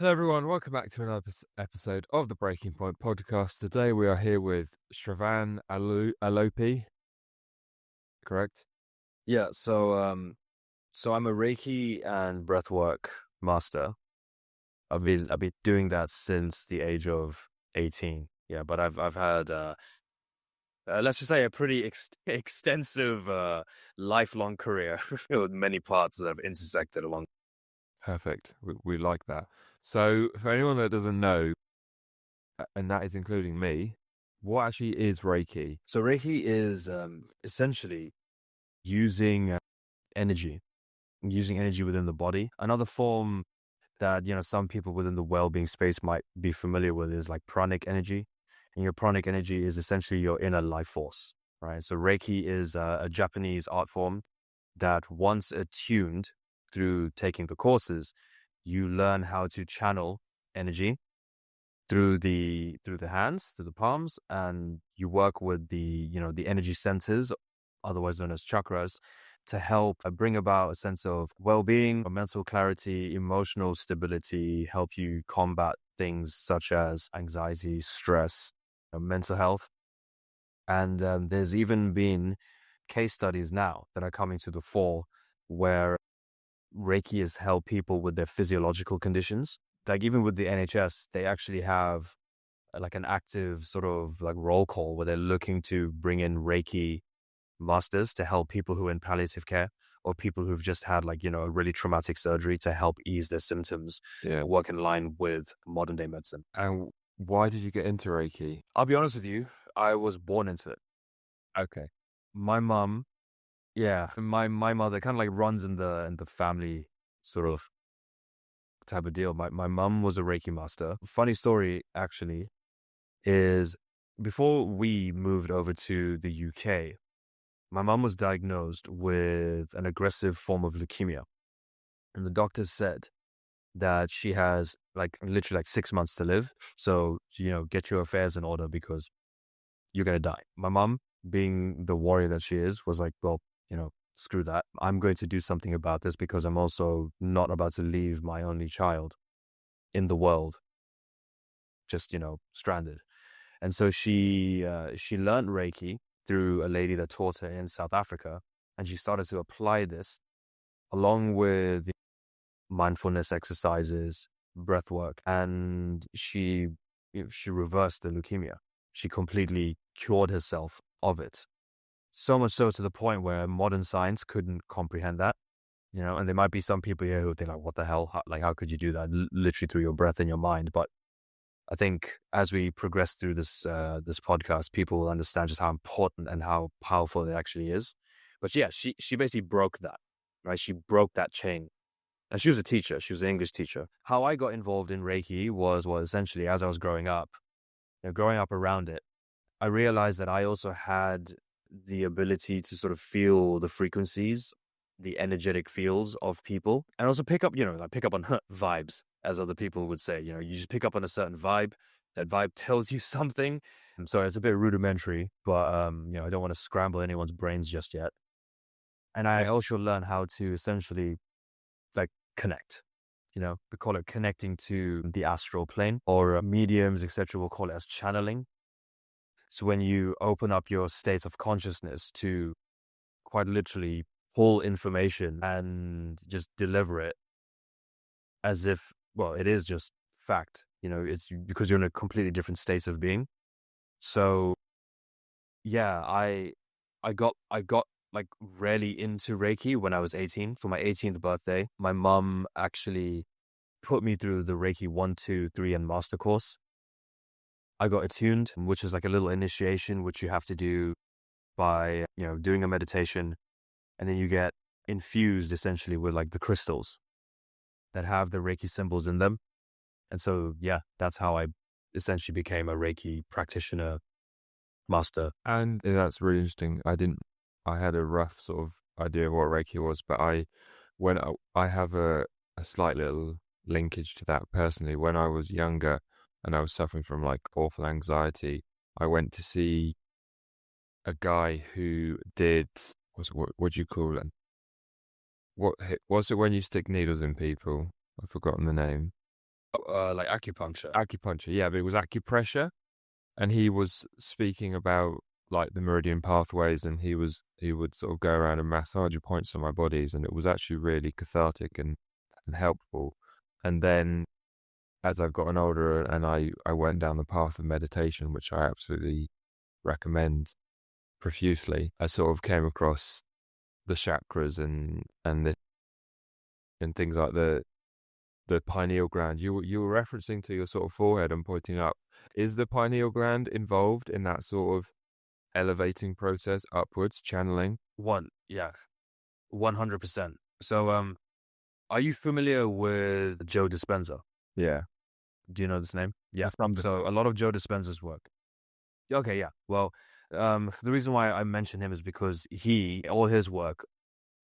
Hello, everyone. Welcome back to another episode of the Breaking Point podcast. Today we are here with Sravann Alopi, correct? Yeah, so I'm a Reiki and Breathwork master. I've been doing that since the age of 18. Yeah, but I've had let's just say a pretty extensive lifelong career with many parts that have intersected along. Perfect. We like that. So, for anyone that doesn't know, and that is including me, what actually is Reiki? So Reiki is essentially using using energy within the body. Another form that some people within the well-being space might be familiar with is like pranic energy, and your pranic energy is essentially your inner life force, right? So Reiki is a Japanese art form that, once attuned through taking the courses, you learn how to channel energy through the hands, through the palms, and you work with the energy centers, otherwise known as chakras, to help bring about a sense of well-being, mental clarity, emotional stability, help you combat things such as anxiety, stress, mental health. And there's even been case studies now that are coming to the fore where Reiki has helped people with their physiological conditions. Like, even with the NHS, they actually have like an active sort of like roll call where they're looking to bring in Reiki masters to help people who are in palliative care, or people who've just had a really traumatic surgery, to help ease their symptoms, work in line with modern day medicine. And why did you get into Reiki? I'll be honest with you, I was born into it. Okay. My mom, yeah, my mother kind of like runs in the family sort of type of deal. My mom was a Reiki master. Funny story, actually, is before we moved over to the UK, my mom was diagnosed with an aggressive form of leukemia. And the doctors said that she has literally 6 months to live. So, get your affairs in order because you're going to die. My mom, being the warrior that she is, was like, well, screw that. I'm going to do something about this because I'm also not about to leave my only child in the world just, stranded. And so she learned Reiki through a lady that taught her in South Africa. And she started to apply this along with mindfulness exercises, breath work. And she reversed the leukemia. She completely cured herself of it. So much so to the point where modern science couldn't comprehend that. And there might be some people here who think like, what the hell? How could you do that? Literally through your breath and your mind. But I think as we progress through this podcast, people will understand just how important and how powerful it actually is. But yeah, she basically broke that, right? She broke that chain. And she was a teacher. She was an English teacher. How I got involved in Reiki was essentially, as I was growing up around it, I realized that I also had the ability to sort of feel the frequencies, the energetic fields of people, and also pick up on vibes, as other people would say. You just pick up on a certain vibe. That vibe tells you something. I'm sorry, it's a bit rudimentary, but I don't want to scramble anyone's brains just yet. And I also learned how to essentially connect. We call it connecting to the astral plane, or mediums, etc. We'll call it as channeling. So when you open up your state of consciousness to quite literally pull information and just deliver it as if, well, it is just fact, it's because you're in a completely different state of being. So yeah, I got really into Reiki when I was 18 for my 18th birthday. My mom actually put me through the Reiki 1, 2, 3 and master course. I got attuned, which is like a little initiation, which you have to do by, doing a meditation. And then you get infused essentially with the crystals that have the Reiki symbols in them. And so, yeah, that's how I essentially became a Reiki practitioner, master. And that's really interesting. I had a rough sort of idea of what Reiki was, but I have a slight little linkage to that personally. When I was younger and I was suffering from awful anxiety, I went to see a guy who did, what do you call it? What was it when you stick needles in people? I've forgotten the name. Like acupuncture. Acupuncture, yeah, but it was acupressure, and he was speaking about like the meridian pathways, and he would sort of go around and massage your points on my bodies, and it was actually really cathartic and helpful. And then as I've gotten older and I went down the path of meditation, which I absolutely recommend profusely, I sort of came across the chakras and things like the pineal gland. You were referencing to your sort of forehead and pointing up. Is the pineal gland involved in that sort of elevating process upwards, channeling? 100%. So, are you familiar with Joe Dispenza? Yeah. Do you know this name? Yeah. Some So a lot of Joe Dispenza's work. Okay, yeah. Well, the reason why I mention him is because all his work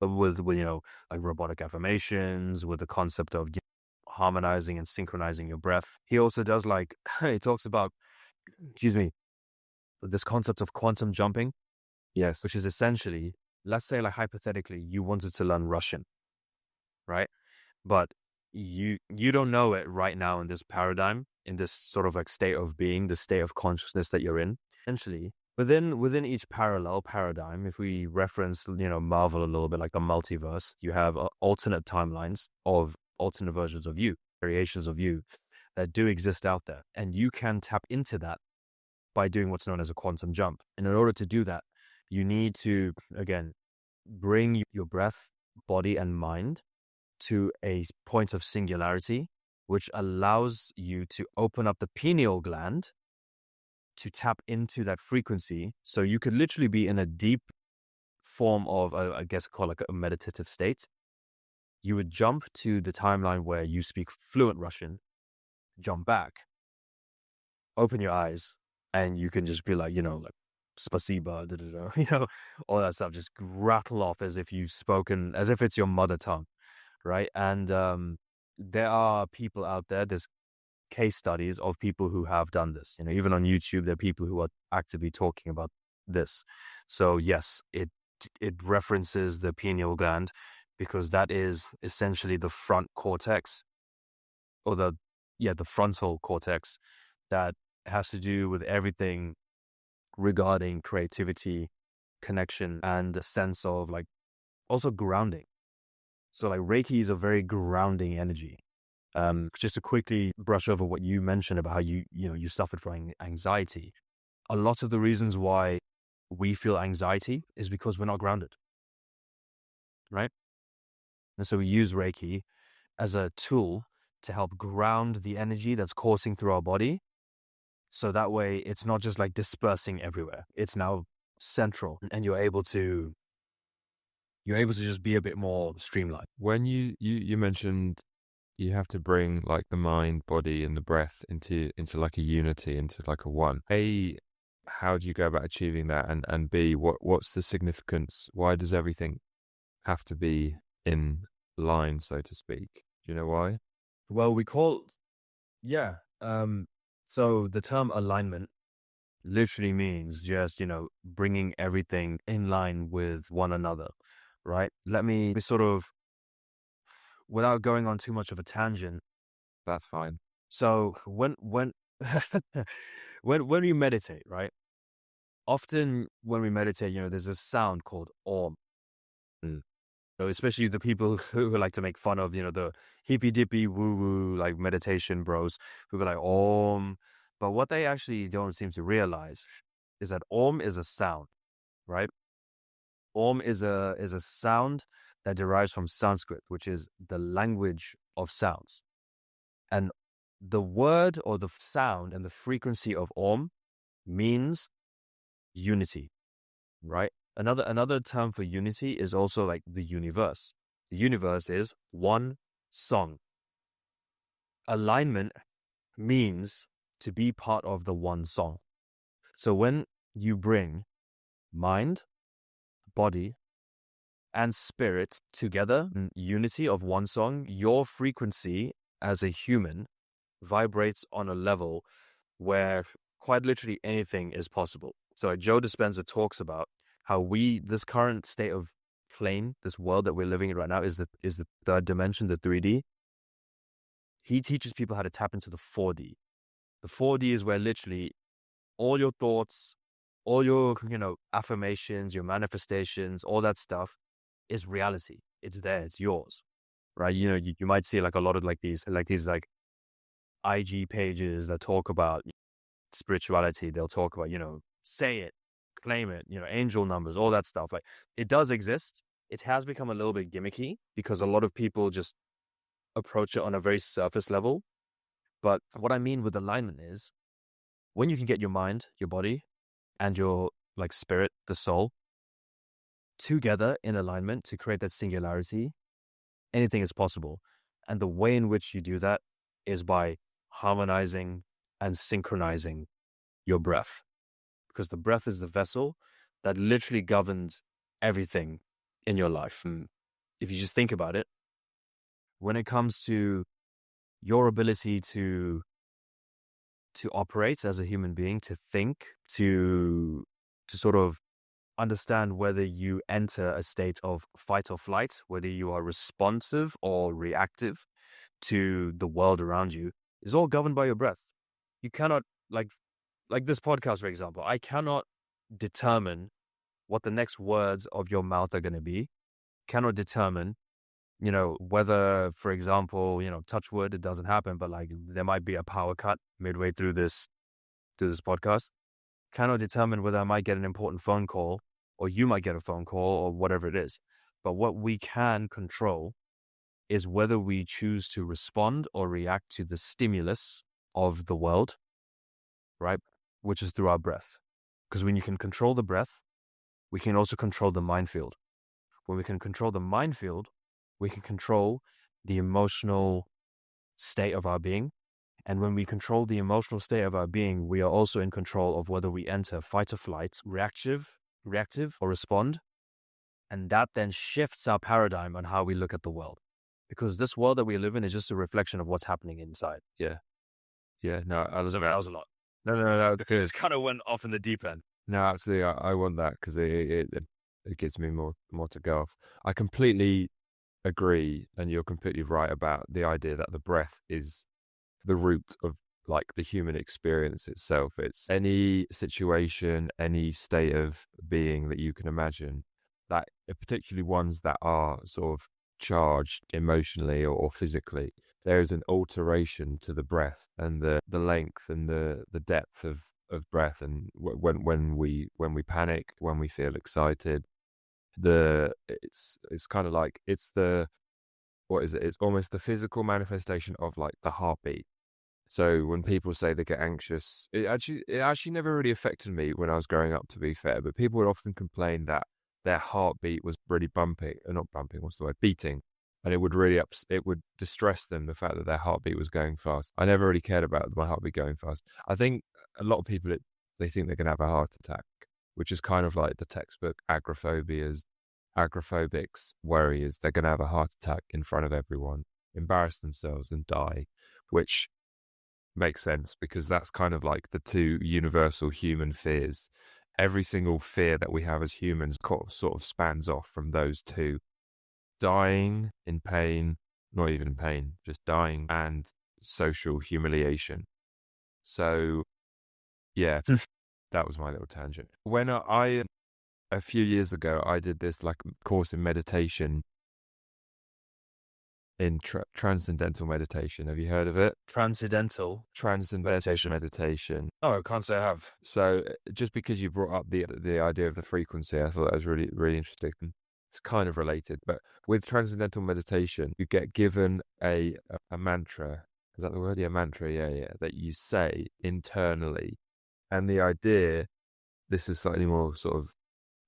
with like robotic affirmations, with the concept of harmonizing and synchronizing your breath. He also does like he talks about, excuse me, this concept of quantum jumping, Yes. which is essentially, let's say, like hypothetically, you wanted to learn Russian, right? But you don't know it right now in this paradigm, in this sort of like state of being, the state of consciousness that you're in. Essentially, within each parallel paradigm, if we reference, Marvel a little bit, like the multiverse, you have alternate timelines of alternate versions of you, variations of you that do exist out there. And you can tap into that by doing what's known as a quantum jump. And in order to do that, you need to, again, bring your breath, body, and mind to a point of singularity, which allows you to open up the pineal gland to tap into that frequency. So you could literally be in a deep form of, I guess, call like a meditative state. You would jump to the timeline where you speak fluent Russian, jump back, open your eyes, and you can just be like, like spasiba, all that stuff, just rattle off as if you've spoken, as if it's your mother tongue, right? And there are people out there, there's case studies of people who have done this. Even on YouTube, there are people who are actively talking about this. So yes, it references the pineal gland because that is essentially the front cortex, or the frontal cortex, that has to do with everything regarding creativity, connection, and a sense of like also grounding. So like Reiki is a very grounding energy. Just to quickly brush over what you mentioned about how you suffered from anxiety. A lot of the reasons why we feel anxiety is because we're not grounded, right? And so we use Reiki as a tool to help ground the energy that's coursing through our body. So that way it's not just like dispersing everywhere. It's now central, and you're able to just be a bit more streamlined. When you mentioned you have to bring like the mind, body, and the breath into like a unity, into like a one. A, how do you go about achieving that? And B, what's the significance? Why does everything have to be in line, so to speak? Do you know why? Well, so the term alignment literally means just, bringing everything in line with one another, right? Let me sort of, without going on too much of a tangent. That's fine. So when when we meditate, right? Often when we meditate, there's a sound called Om. Especially the people who like to make fun of, the hippy dippy woo woo like meditation bros who be like Om. But what they actually don't seem to realize is that Om is a sound, right? Om is a sound that derives from Sanskrit, which is the language of sounds. And the word or the sound and the frequency of Om means unity, right? Another term for unity is also like the universe. The universe is one song. Alignment means to be part of the one song. So when you bring mind, body, and spirit together in unity of one song, your frequency as a human vibrates on a level where quite literally anything is possible. So like Joe Dispenza talks about how this current state of plane, this world that we're living in right now, is the third dimension, the 3D. he teaches people how to tap into the 4D. The 4D is where literally all your thoughts, all your, affirmations, your manifestations, all that stuff is reality. It's there. It's yours, right? You might see like a lot of these IG pages that talk about spirituality. They'll talk about, say it, claim it, angel numbers, all that stuff. Like, it does exist. It has become a little bit gimmicky because a lot of people just approach it on a very surface level. But what I mean with alignment is when you can get your mind, your body, and your spirit, the soul, together in alignment to create that singularity, anything is possible. And the way in which you do that is by harmonizing and synchronizing your breath. Because the breath is the vessel that literally governs everything in your life. And if you just think about it, when it comes to your ability to operate as a human being, to think, to sort of understand whether you enter a state of fight or flight, whether you are responsive or reactive to the world around you, is all governed by your breath. You cannot, like this podcast, for example, I cannot determine what the next words of your mouth are going to be, cannot determine, whether, for example, touch wood, it doesn't happen, but there might be a power cut midway through this podcast. Cannot determine whether I might get an important phone call or you might get a phone call or whatever it is. But what we can control is whether we choose to respond or react to the stimulus of the world, right? Which is through our breath. Because when you can control the breath, we can also control the mind field. When we can control the mind field, we can control the emotional state of our being. And when we control the emotional state of our being, we are also in control of whether we enter fight or flight, reactive, or respond. And that then shifts our paradigm on how we look at the world. Because this world that we live in is just a reflection of what's happening inside. Yeah. No, that was a lot. No. It just kind of went off in the deep end. No, absolutely. I want that because it gives me more to go off. I completely agree, and you're completely right about the idea that the breath is the root of the human experience itself. It's any situation, any state of being that you can imagine, that particularly ones that are sort of charged emotionally or physically, there is an alteration to the breath and the length and the depth of breath. And when we panic, when we feel excited, it's kind of like it's the, what is it? It's almost the physical manifestation of the heartbeat. So when people say they get anxious, it actually never really affected me when I was growing up, to be fair. But people would often complain that their heartbeat was really bumping, or not bumping, what's the word? Beating. And it would really it would distress them, the fact that their heartbeat was going fast. I never really cared about my heartbeat going fast. I think a lot of people, they think they're going to have a heart attack, which is kind of like the textbook agoraphobics worry is they're going to have a heart attack in front of everyone, embarrass themselves and die, which makes sense because that's kind of like the two universal human fears. Every single fear that we have as humans sort of spans off from those two: dying in pain, not even pain, just dying, and social humiliation. So yeah, that was my little tangent. When a few years ago, I did this course in meditation, in Transcendental meditation. Have you heard of it? Transcendental meditation. Oh, I can't say I have. So just because you brought up the idea of the frequency, I thought that was really, really interesting. It's kind of related, but with Transcendental meditation, you get given a mantra. Is that the word? Yeah, mantra. Yeah, that you say internally. And the idea, this is slightly more sort of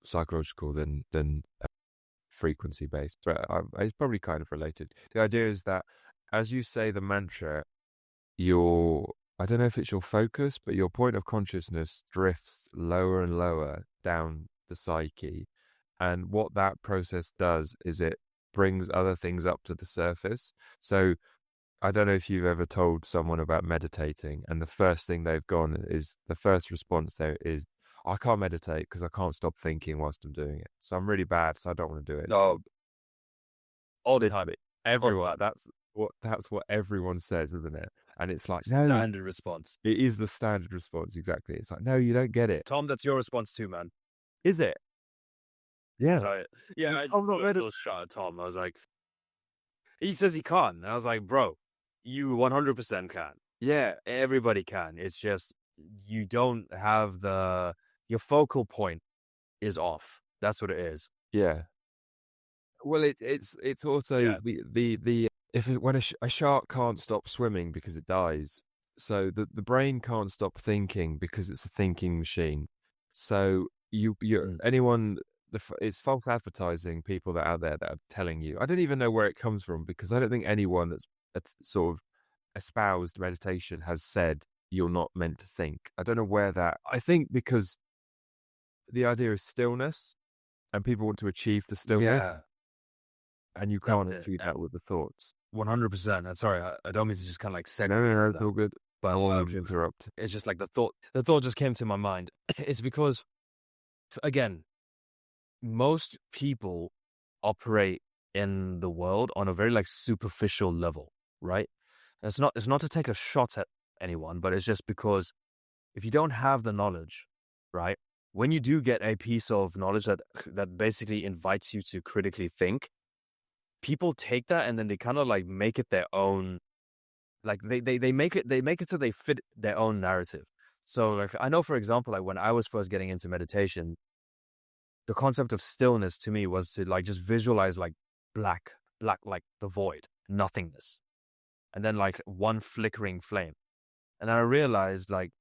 psychological than frequency based, but it's probably kind of related. The idea is that as you say the mantra, I don't know if it's your focus, but your point of consciousness drifts lower and lower down the psyche. And what that process does is it brings other things up to the surface. So I don't know if you've ever told someone about meditating, and the first response there is, I can't meditate because I can't stop thinking whilst I'm doing it. So I'm really bad, so I don't want to do it. No, all the time, everywhere. that's what everyone says, isn't it? And it's like, no, Standard response. it is the standard response, exactly. It's like, no, you don't get it. Tom, that's your response too, man. Is it? Yeah. So, yeah, I I'm not just ready. little shot at Tom. I was like, he says he can't. And I was like, bro, you 100% can. Yeah, everybody can. It's just you don't have your focal point is off. That's what it is. Yeah. Well, it's also the if when a shark can't stop swimming because it dies, so the brain can't stop thinking because it's a thinking machine. So anyone it's false advertising people that are out there that are telling you. I don't even know where it comes from because I don't think anyone that's sort of espoused meditation has said you're not meant to think. I don't know where that. I think because the idea is stillness, and people want to achieve the stillness. Yeah. And you can't achieve that with the thoughts. 100%. Sorry, I don't mean to just kind of like segue. No, it's all good. But I won't interrupt. It's just like the thought just came to my mind. It's because, again, most people operate in the world on a very like superficial level, right? And it's not to take a shot at anyone, but it's just because if you don't have the knowledge, right? When you do get a piece of knowledge that basically invites you to critically think, people take that and then they kind of like make it their own. Like they make it so they fit their own narrative. So like I know, for example, like when I was first getting into meditation, the concept of stillness to me was to like just visualize like black, like the void, nothingness, and then like one flickering flame. And I realized like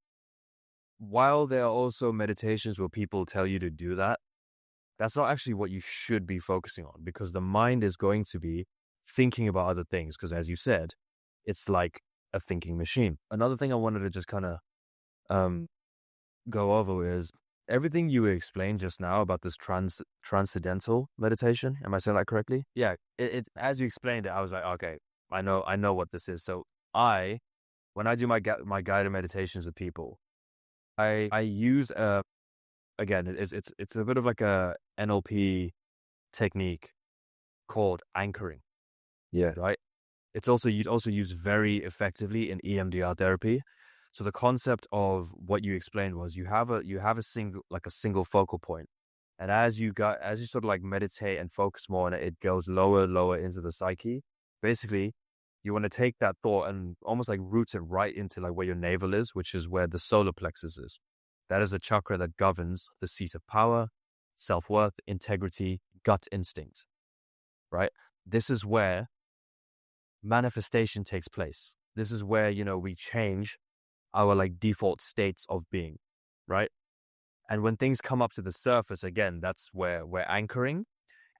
while there are also meditations where people tell you to do that, that's not actually what you should be focusing on, because the mind is going to be thinking about other things. Because as you said, it's like a thinking machine. Another thing I wanted to just kind of go over is everything you explained just now about this transcendental meditation. Am I saying that correctly? Yeah. It as you explained it, I was like, okay, I know what this is. So when I do my guided meditations with people, I use again, it's a bit of like a NLP technique called anchoring. Yeah. Right. It's also used very effectively in EMDR therapy. So the concept of what you explained was you have a single focal point, and as you sort of like meditate and focus more on it, it goes lower into the psyche. Basically, you want to take that thought and almost like root it right into like where your navel is, which is where the solar plexus is. That is a chakra that governs the seat of power, self-worth, integrity, gut instinct. Right? This is where manifestation takes place. This is where, we change our like default states of being, right? And when things come up to the surface, again, that's where we're anchoring.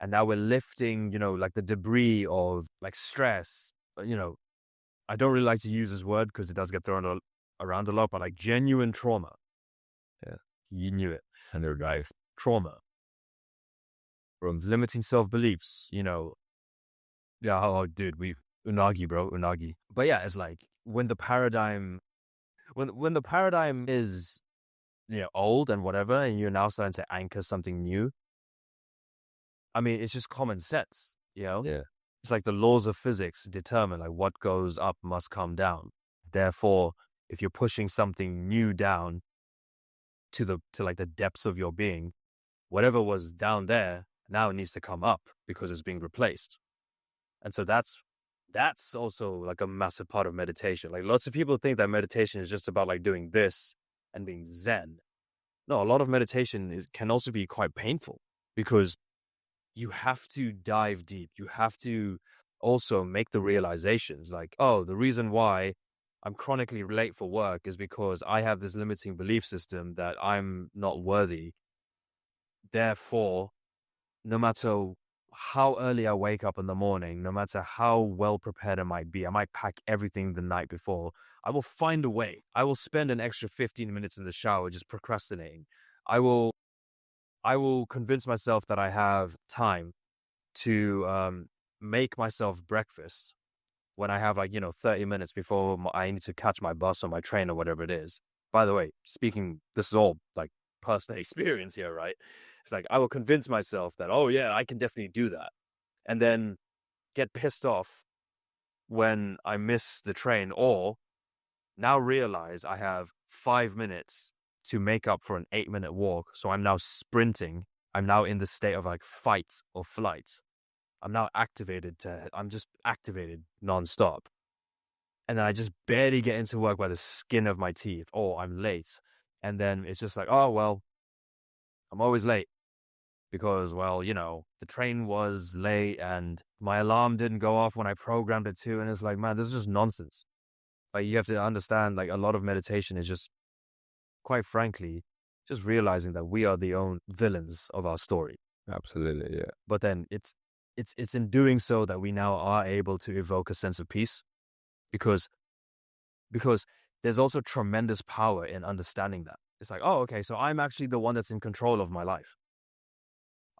And now we're lifting, like the debris of like stress. I don't really like to use this word because it does get thrown around a lot, but like genuine trauma. Yeah. You knew it. And there guys, trauma. From limiting self-beliefs, Yeah, oh, dude, unagi, bro, unagi. But yeah, it's like when the paradigm is old and whatever, and you're now starting to anchor something new, I mean, it's just common sense, Yeah. It's like the laws of physics determine like what goes up must come down. Therefore, if you're pushing something new down to like the depths of your being, whatever was down there now needs to come up because it's being replaced. And so that's also like a massive part of meditation. Like lots of people think that meditation is just about like doing this and being zen. No, a lot of meditation can also be quite painful because you have to dive deep. You have to also make the realizations like, oh, the reason why I'm chronically late for work is because I have this limiting belief system that I'm not worthy. Therefore, no matter how early I wake up in the morning, no matter how well prepared I might be, I might pack everything the night before, I will find a way. I will spend an extra 15 minutes in the shower just procrastinating. I will convince myself that I have time to make myself breakfast when I have 30 minutes before I need to catch my bus or my train or whatever it is. By the way, this is all like personal experience here, right? It's like I will convince myself that, oh yeah, I can definitely do that. And then get pissed off when I miss the train, or now realize I have 5 minutes to make up for an 8-minute walk. So I'm now sprinting. I'm now in the state of like fight or flight. I'm just activated nonstop. And then I just barely get into work by the skin of my teeth. Oh, I'm late. And then it's just like, oh, well, I'm always late because, well, the train was late and my alarm didn't go off when I programmed it to. And it's like, man, this is just nonsense. Like, you have to understand, like, a lot of meditation is just, quite frankly, just realizing that we are the own villains of our story. Absolutely, yeah. But then it's in doing so that we now are able to evoke a sense of peace, because there's also tremendous power in understanding that. It's like, oh, okay, so I'm actually the one that's in control of my life.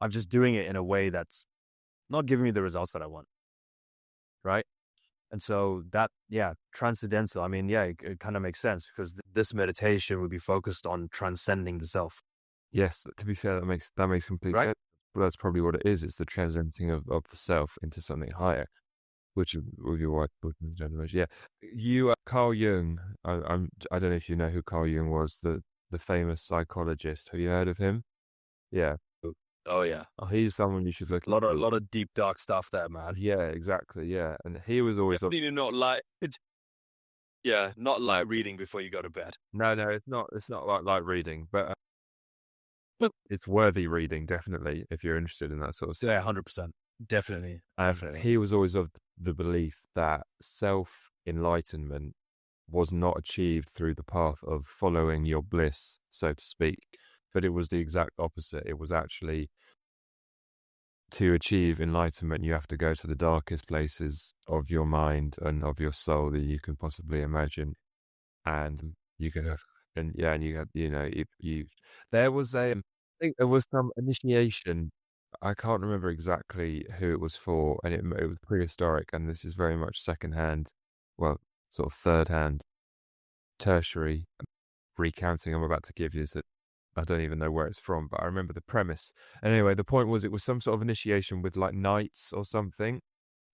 I'm just doing it in a way that's not giving me the results that I want, right? And so that, transcendental, I mean, it kind of makes sense, because this meditation would be focused on transcending the self. Yes, to be fair, that makes complete sense. But that's probably what it is. It's the transcendenting of the self into something higher, which would be why Buddhism generation. Yeah, you, Carl Jung. I don't know if you know who Carl Jung was, the famous psychologist. Have you heard of him? Yeah. Oh yeah. Oh, he's someone you should look. A lot of deep dark stuff there, man. Yeah, exactly. Yeah, and he was always not like it. Yeah, not like reading before you go to bed. No, it's not. It's not like reading, but it's worthy reading, definitely, if you're interested in that sort of stuff. Yeah, 100%, definitely. He was always of the belief that self-enlightenment was not achieved through the path of following your bliss, so to speak, but it was the exact opposite. It was actually, to achieve enlightenment, you have to go to the darkest places of your mind and of your soul that you can possibly imagine, and you can have, and you have, there was I think there was some initiation. I can't remember exactly who it was for, and it was prehistoric, and this is very much secondhand, well, sort of third-hand, tertiary recounting I'm about to give you, so I don't even know where it's from, but I remember the premise. And anyway, the point was, it was some sort of initiation with like knights or something,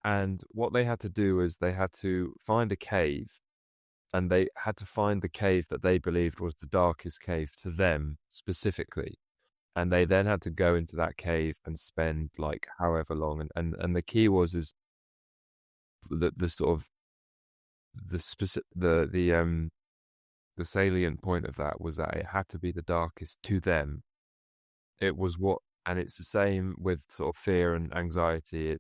and what they had to do is they had to find a cave, and they had to find the cave that they believed was the darkest cave to them specifically. And they then had to go into that cave and spend like however long. And the key is the sort of the specific, the salient point of that was that it had to be the darkest to them. It was and it's the same with sort of fear and anxiety.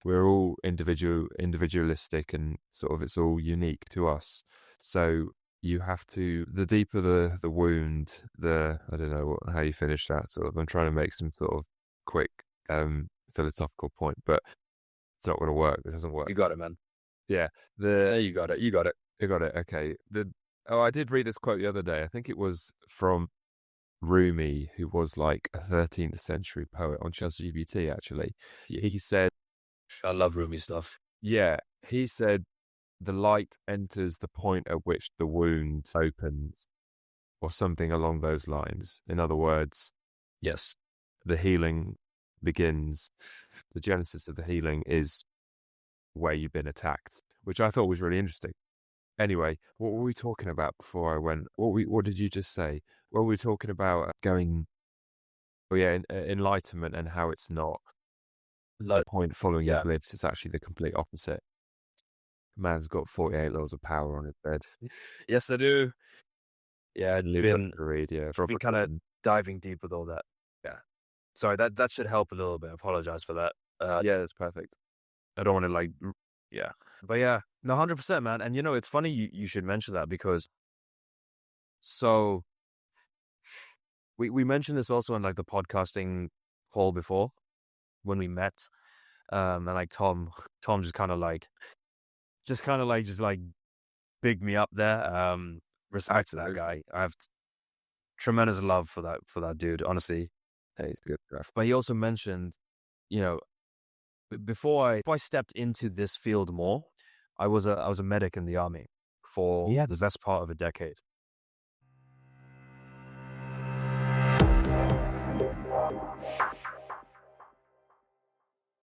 We're all individualistic, and sort of it's all unique to us. So you have to, the deeper the wound, I don't know how you finish that sort of. I'm trying to make some sort of quick philosophical point, but it's not going to work. It doesn't work. You got it, man. Yeah. You got it. You got it. Okay. I did read this quote the other day. I think it was from Rumi, who was like a 13th century poet, on ChatGPT, actually. He said, I love Rumi stuff. Yeah. He said, the light enters the point at which the wound opens, or something along those lines. In other words, yes, the healing begins. The genesis of the healing is where you've been attacked, which I thought was really interesting. Anyway, what were we talking about before I went? What did you just say? Well, we were talking about enlightenment, and how it's not the point following your bliss. It's actually the complete opposite. Man's got 48 laws of power on his bed. Yes, I do. Yeah, I've been kind of diving deep with all that. Yeah. Sorry, that should help a little bit. I apologize for that. Yeah, that's perfect. I don't want to but yeah, no, 100%, man. And it's funny you should mention that, because so we mentioned this also in like the podcasting call before when we met, and like Tom just kind of big me up there. Respect to that guy. I have tremendous love for that dude, honestly. Hey, he's good stuff. But he also mentioned, before I stepped into this field more, I was a medic in the army for the best part of a decade.